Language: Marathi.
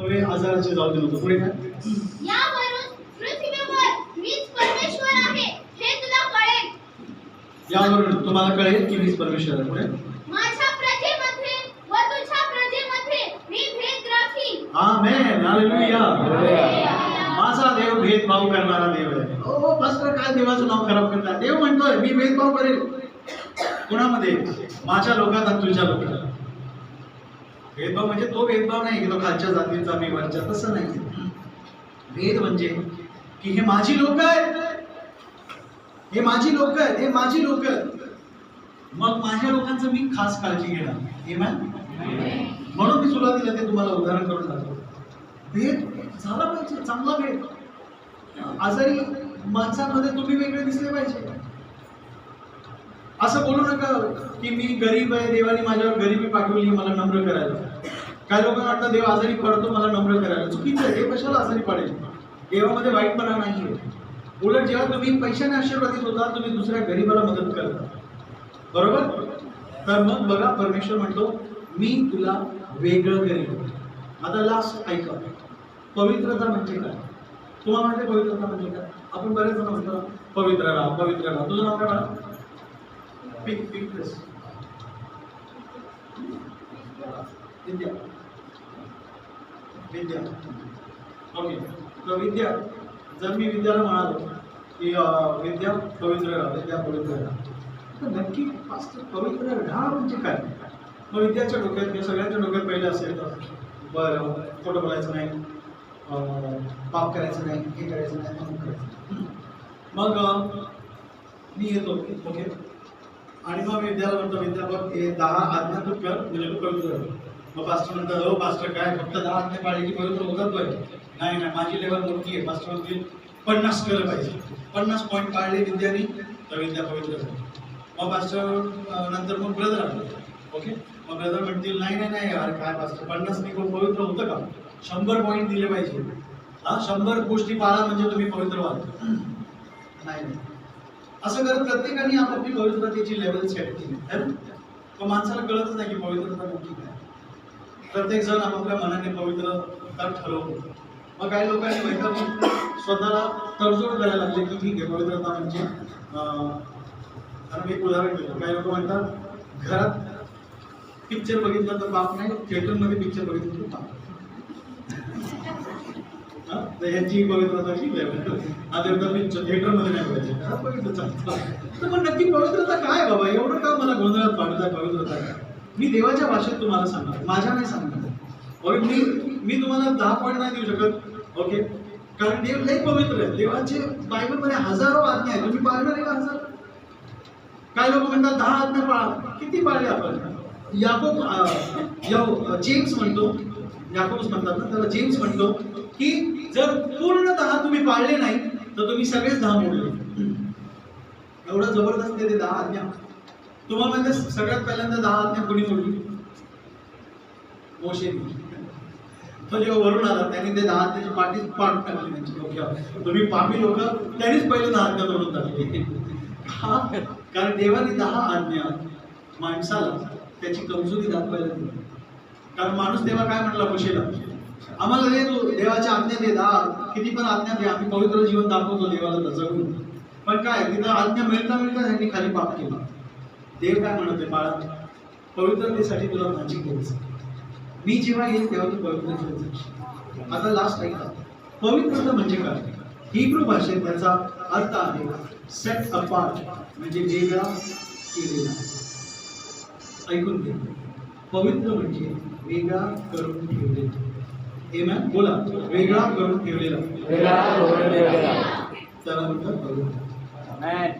आजाराचे जाऊ दे नको. पुढे काय? यावरून पृथ्वीवर मीच परमेश्वर आहे हे तुला कळेल. यावरून तुम्हाला कळेल की मीच परमेश्वर आहे. पुढे? माझ्या प्रजेमध्ये व तुझ्या प्रजेमध्ये मी भेद राखीन. आमेन. हालेलुया. माझा देव भेदभाव करणारा देव आहे. ओ पास्टर, काय देवाचं नाव खराब करता? देव म्हणतोय मी भेदभाव करेल. कुणामध्ये? माझ्या लोकात आणि तुझ्या लोकात. भेदभाव म्हणजे तो भेदभाव नाही की तो खालच्या जातीचा मी वरच्या, तसं नाही. भेद म्हणजे की हे माझी लोक आहेत, हे माझी लोक आहेत, हे माझी लोक आहेत. मग माझ्या लोकांचं मी खास काळजी घेणार. म्हणून मी सुरुवातीला ते तुम्हाला उदाहरण करून दाखवतो. भेद झाला पाहिजे, चांगला भेद. आजारी माणसांमध्ये तुम्ही वेगळे दिसले पाहिजे. असं बोलू नका की मी गरीब आहे, देवाने माझ्यावर गरिबी पाठवली मला नम्र करायला. काही लोकांना वाटतं देव आजारी पडतो मला नम्र करायला. चुकीचं आहे. देव कशाला आजारी पडेल? देवामध्ये वाईटपणा नाहीये. उलट जेव्हा तुम्ही पैशाने आशीर्वादित होता तुम्ही दुसऱ्या गरीबाला मदत करता. बरोबर? तर मग बघा, परमेश्वर म्हणतो मी तुला वेगळं करेन. आता लास्ट ऐका, पवित्रता म्हणजे काय? तुम्हाला माहिती पवित्रता म्हणजे काय? आपण बरेच जण म्हणतो पवित्र राहा, पवित्र राहा. तुझं नाव काय म्हणा? विद्या. विद्या. ओके. तर विद्या, जर मी विद्याला म्हणालो की विद्या पवित्र राहा, विद्या पवित्र राहा, तर नक्की पवित्र राहा म्हणजे काय? मग विद्याच्या डोक्यात किंवा सगळ्यांच्या डोक्यात पहिले असेल तर बरं, खोटं बोलायचं नाही, पाप करायचं नाही, हे करायचं नाही, म्हणून करायचं. मग मी येतो. ओके. आणि मग विद्याला म्हणतो विद्या बघ हे 10 आज्ञा तू कर म्हणजे तू पवित्र राहा. मग पास्टर म्हणतात हो पास्टर काय फक्त 10 आज्ञा पाळली की पवित्र होतात? बरं नाही नाही, माझी लेवल मोठी आहे. पास्टर म्हणतील 50 केलं पाहिजे. 50 पॉईंट पाळले विद्यानी तर विद्या पवित्र झाली. मग पास्टर नंतर मग ब्रदर आले. ओके. मग ब्रदर म्हणतील नाही नाही नाही यार काय पास्टर 50 नि कोण पवित्र होतं का? 100 पॉईंट दिले पाहिजे. 100 गोष्टी पाळा म्हणजे तुम्ही पवित्र व्हाल. नाही नाही, असं करत प्रत्येकाने आपापली पवित्रतेची लेवल सेट केली. पण माणसाला कळतच नाही की पवित्रता नक्की काय. प्रत्येक जण आपापल्या मनाने पवित्रता ठरवतो. मग काही लोकांनी माहिती स्वतःला तडजोड करायला लागले की ठीक आहे पवित्रता म्हणजे मी एक उदाहरण दिलं. काही लोक म्हणतात घरात पिक्चर बघितलं तर पाप नाही, थिएटरमध्ये पिक्चर बघितलं तर पाप. ह्याची पवित्रता ठीक आहे. आता थिएटरमध्ये नाही बघायचं, घरात बघितलं चालतं. तर मग नक्की पवित्रता काय बाबा? एवढं का मला गोंधळात पाडताय? पवित्रता काय? मी देवाच्या भाषेत तुम्हाला सांगणार, माझ्या नाही सांगणार. ओके. मी तुम्हाला 10 पॉईंट नाही देऊ शकत. ओके. कारण देव लई पवित्र आहे. देवाचे बायबलमध्ये हजारो आज्ञा आहेत. तुम्ही पाळणार आहे का 1000? काही लोक म्हणतात 10 आज्ञा पाळा. किती पाळले आपण? जेम्स म्हणतो, याकोब म्हणतात ना त्याला, जेम्स म्हणतो की जर पूर्णतः तुम्ही पाळले नाही तर तुम्ही सगळेच 10 मोडले. एवढं जबरदस्त ते 10 आज्ञा. तुम्हाला माहिती सगळ्यात पहिल्यांदा 10 आज्ञा कोणी मोडली? मोशेने. तो जेव्हा वरून आला त्यांनी ते 10 आज्ञाची पाठी पाडून टाकली त्यांची डोक्यावर. तुम्ही पापी लोक, त्यांनीच पहिले 10 आज्ञा तोडून टाकली. कारण देवाने 10 आज्ञा माणसाला त्याची कमजोरी दाखवायला दिली. कारण माणूस तेव्हा काय म्हटला मोशेला? आम्हाला दे तू देवाच्या आज्ञा दे, 10 किती पण आज्ञा दे, आम्ही पवित्र जीवन दाखवतो देवाला जगून. पण काय तिथं आज्ञा मिळता मिळता त्यांनी खाली पाप केला. देव काय म्हणत आहे बाळा, पवित्रतेसाठी तुला माझी गरज. मी जेव्हा येईल तेव्हा तू पवित्र जीवन. आता लास्ट ऐका, पवित्रता म्हणजे काय? हिब्रू भाषेत त्याचा अर्थ आहे सेट अपार्ट, म्हणजे वेगळा केलेला. ऐकून घे, पवित्र म्हणजे वेगळा करून ठेवलेला. आमेन. बोला, वेगळा करून ठेवलेला. वेगळा करून ठेवलेला. चला म्हणतात पवित्र. आमेन.